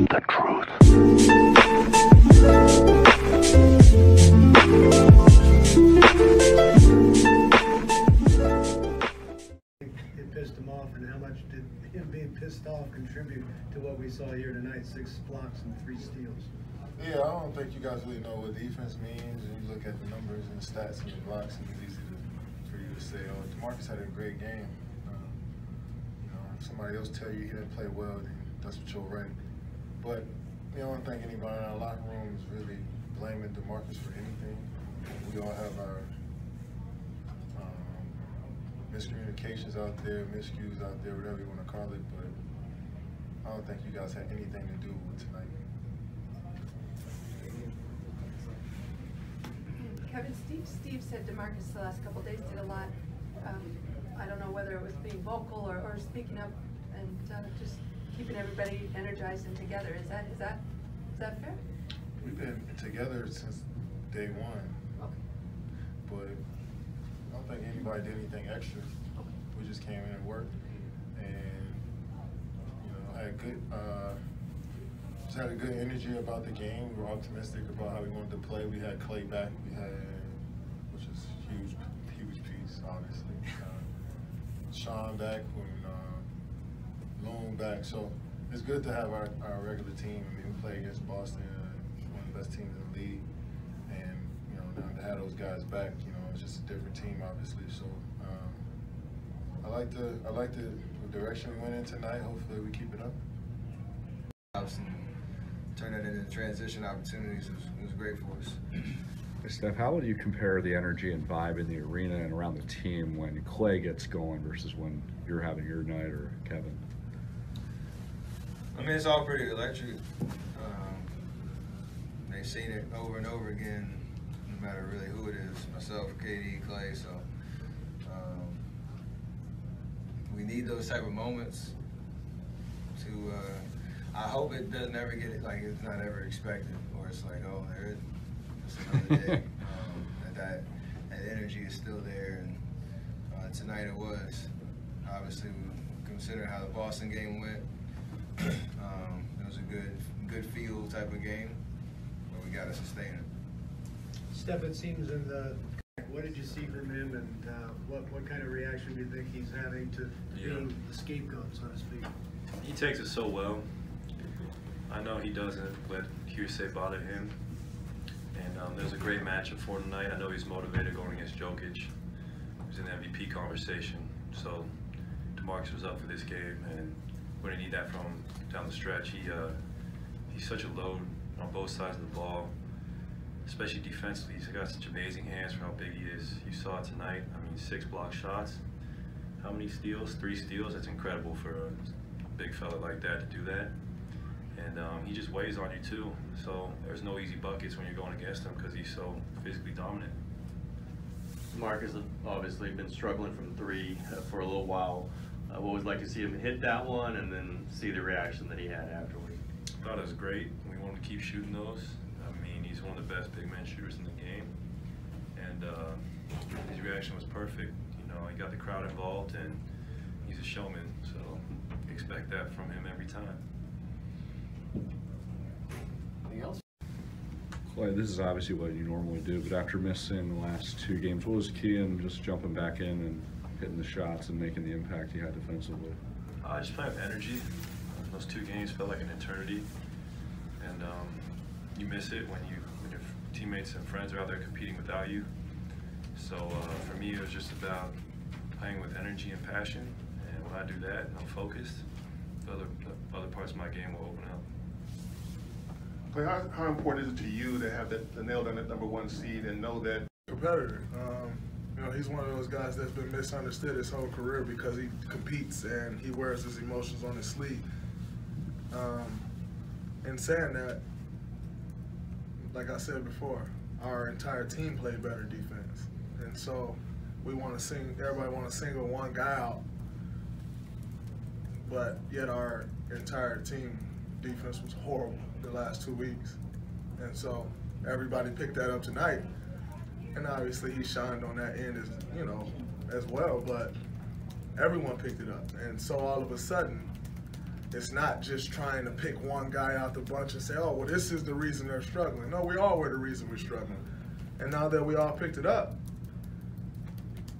the truth. It pissed him off, and how much did him being pissed off contribute to what we saw here tonight? 6 blocks and 3 steals. Yeah, I don't think you guys really know what defense means. And you look at the numbers and the stats and the blocks, and it's easy for you to say, "Oh, DeMarcus had a great game." If somebody else tell you he didn't play well, then that's what you'll write. But I don't think anybody in our locker room is really blaming DeMarcus for anything. We all have our miscommunications out there, miscues out there, whatever you want to call it. But I don't think you guys had anything to do with tonight. Kevin, Steve said DeMarcus the last couple of days did a lot. I don't know whether it was being vocal or speaking up and just keeping everybody energized and together. Is that fair? We've been together since day one. Okay. But I don't think anybody did anything extra. Okay. We just came in and worked, and had good. Just had a good energy about the game. We were optimistic about how we wanted to play. We had Klay back. Which is huge piece, obviously. Sean back and Loon back. So it's good to have our regular team. I mean, we play against Boston, one of the best teams in the league, and now to have those guys back, it's just a different team, obviously. So I like the direction we went in tonight. Hopefully, we keep it up. And turn that into transition opportunities was great for us. Steph, how would you compare the energy and vibe in the arena and around the team when Klay gets going versus when you're having your night, or Kevin? I mean, it's all pretty electric. They've seen it over and over again, no matter really who it is, myself, KD, Klay. So we need those type of moments to. I hope it doesn't ever get like it's not ever expected, or it's like, oh, there is another day. That energy is still there, and tonight it was. Obviously, considering how the Boston game went, it was a good feel type of game, but we got to sustain it. Steph, it seems what did you see from him, and what kind of reaction do you think he's having to being the scapegoat, so to speak? He takes it so well. I know he doesn't let hearsay bother him. And there's a great matchup for tonight. I know he's motivated going against Jokic. He was in the MVP conversation. So DeMarcus was up for this game, and we're gonna need that from him down the stretch. He's such a load on both sides of the ball, especially defensively. He's got such amazing hands for how big he is. You saw it tonight. I mean, 6 block shots. How many steals? 3 steals. That's incredible for a big fella like that to do that. And he just weighs on you too. So there's no easy buckets when you're going against him because he's so physically dominant. Marcus has obviously been struggling from 3 for a little while. What was it like to see him hit that one and then see the reaction that he had afterwards? I thought it was great. We want to keep shooting those. I mean, he's one of the best big man shooters in the game. And his reaction was perfect. He got the crowd involved, and he's a showman. So expect that from him every time. Klay, this is obviously what you normally do, but after missing the last 2 games, what was key in just jumping back in and hitting the shots and making the impact he had defensively? Just playing with energy. Those 2 games felt like an eternity, and you miss it when your teammates and friends are out there competing without you. So for me, it was just about playing with energy and passion, and when I do that and I'm focused, the other parts of my game will open up. How important is it to you to have the nail down that #1 seed and know that competitor? He's one of those guys that's been misunderstood his whole career because he competes and he wears his emotions on his sleeve. In saying that, like I said before, our entire team played better defense, and so everybody want to single one guy out, but yet our entire team defense was horrible the last 2 weeks, and so everybody picked that up tonight, and obviously he shined on that end as well, but everyone picked it up, and so all of a sudden it's not just trying to pick one guy out the bunch and say, oh, well, this is the reason they're struggling. No, we all were the reason we're struggling. And now that we all picked it up,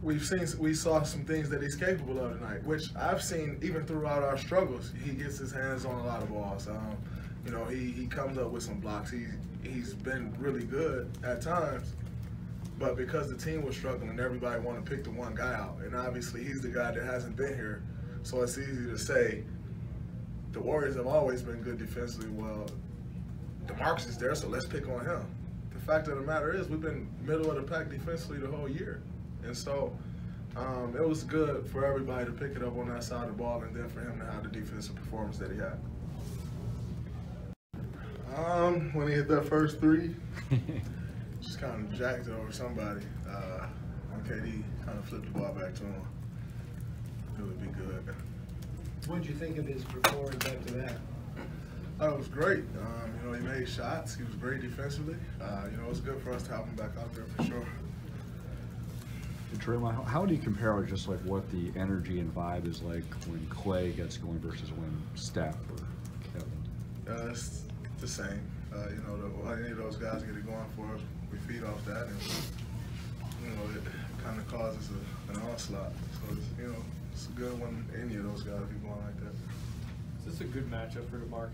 we saw some things that he's capable of tonight, which I've seen even throughout our struggles. He gets his hands on a lot of balls. You know, he comes up with some blocks. He's been really good at times, but because the team was struggling, everybody wanted to pick the one guy out. And obviously he's the guy that hasn't been here. So it's easy to say the Warriors have always been good defensively. Well, DeMarcus is there, so let's pick on him. The fact of the matter is we've been middle of the pack defensively the whole year. And so it was good for everybody to pick it up on that side of the ball and then for him to have the defensive performance that he had. When he hit that first three, just kind of jacked it over somebody. When KD kind of flipped the ball back to him, it would be good. What did you think of his performance after that? It was great. You know, he made shots. He was great defensively. You know, it was good for us to have him back out there for sure. Draymond, how do you compare just like what the energy and vibe is like when Klay gets going versus when Steph or Kevin? It's the same. You know, any of those guys get it going for us, we feed off that, and you know, it kind of causes an onslaught. So it's, you know, it's good when any of those guys be going like that. Is this a good matchup for DeMarcus?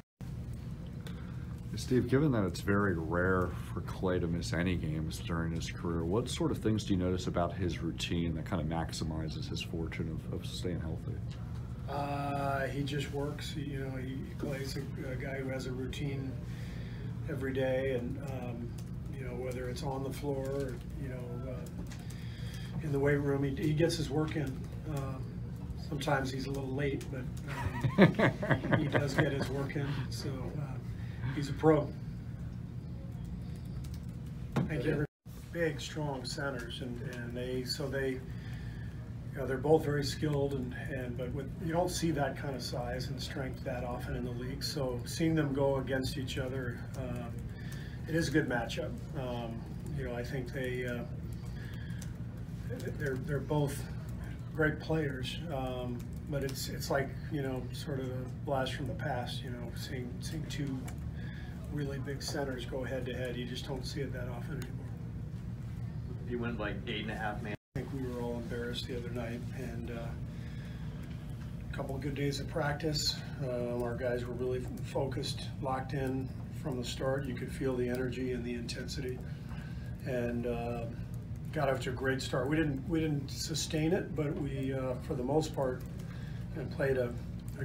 Steve, given that it's very rare for Klay to miss any games during his career, what sort of things do you notice about his routine that kind of maximizes his fortune of staying healthy? He just works. You know, Klay's a guy who has a routine every day, and you know, whether it's on the floor or you know in the weight room, he gets his work in. Sometimes he's a little late, but he does get his work in. So. He's a pro. Thank you. Big, strong centers, and they you know, they're both very skilled, but you don't see that kind of size and strength that often in the league. So seeing them go against each other, it is a good matchup. You know, I think they're both great players, but it's like, you know, sort of a blast from the past. You know, seeing two really big centers go head to head. You just don't see it that often anymore. You went like 8.5 man. I think we were all embarrassed the other night, and a couple of good days of practice. Our guys were really focused, locked in from the start. You could feel the energy and the intensity, and got off to a great start. We didn't sustain it, but we, for the most part, played a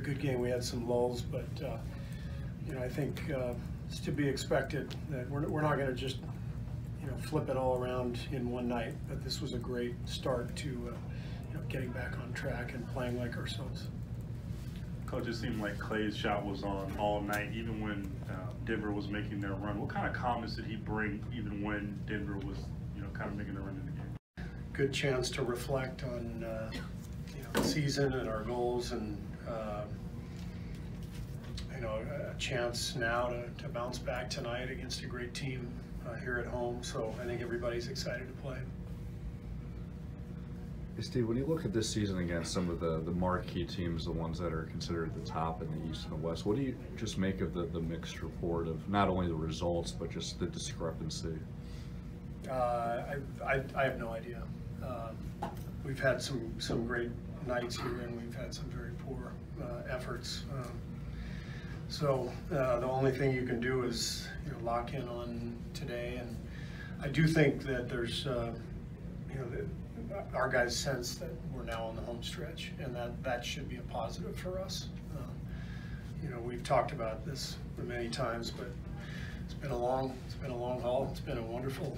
good game. We had some lulls, but you know, I think it's to be expected that we're not going to just, you know, flip it all around in one night. But this was a great start to you know, getting back on track and playing like ourselves. Coach, it seemed like Klay's shot was on all night, even when Denver was making their run. What kind of calmness did he bring, even when Denver was, you know, kind of making their run in the game? Good chance to reflect on you know, the season and our goals, and you know, a chance now to bounce back tonight against a great team here at home. So I think everybody's excited to play. Hey Steve, when you look at this season against some of the marquee teams, the ones that are considered the top in the East and the West, what do you just make of the mixed report of not only the results, but just the discrepancy? I have no idea. We've had some great nights here, and we've had some very poor efforts. So the only thing you can do is, you know, lock in on today, and I do think that there's you know, our guys sense that we're now on the home stretch, and that should be a positive for us. You know, we've talked about this many times, but it's been a long haul. It's been a wonderful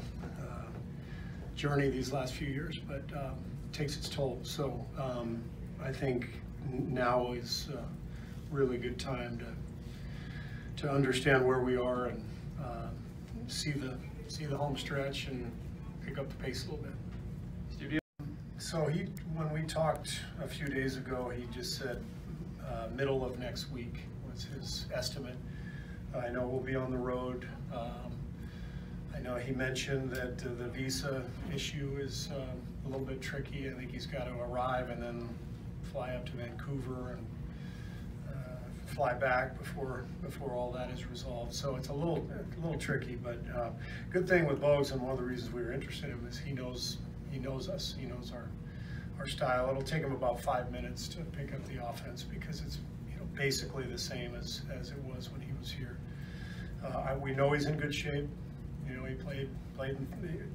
journey these last few years, but it takes its toll. So I think now is a really good time to understand where we are and see the home stretch and pick up the pace a little bit. So when we talked a few days ago, he just said middle of next week was his estimate. I know we'll be on the road. I know he mentioned that the visa issue is a little bit tricky. I think he's got to arrive and then fly up to Vancouver and fly back before all that is resolved. So it's a little tricky, but good thing with Bogues, and one of the reasons we were interested in him is he knows us, he knows our style. It'll take him about 5 minutes to pick up the offense because it's basically the same as it was when he was here. We know he's in good shape. He played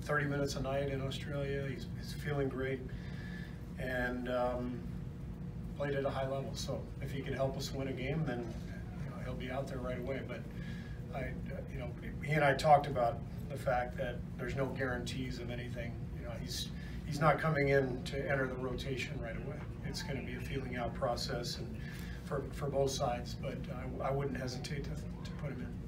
30 minutes a night in Australia. He's feeling great, and played at a high level. So if he can help us win a game, then he'll be out there right away. But he and I talked about the fact that there's no guarantees of anything. He's not coming in to enter the rotation right away. It's going to be a feeling out process, and for both sides. But I wouldn't hesitate to put him in.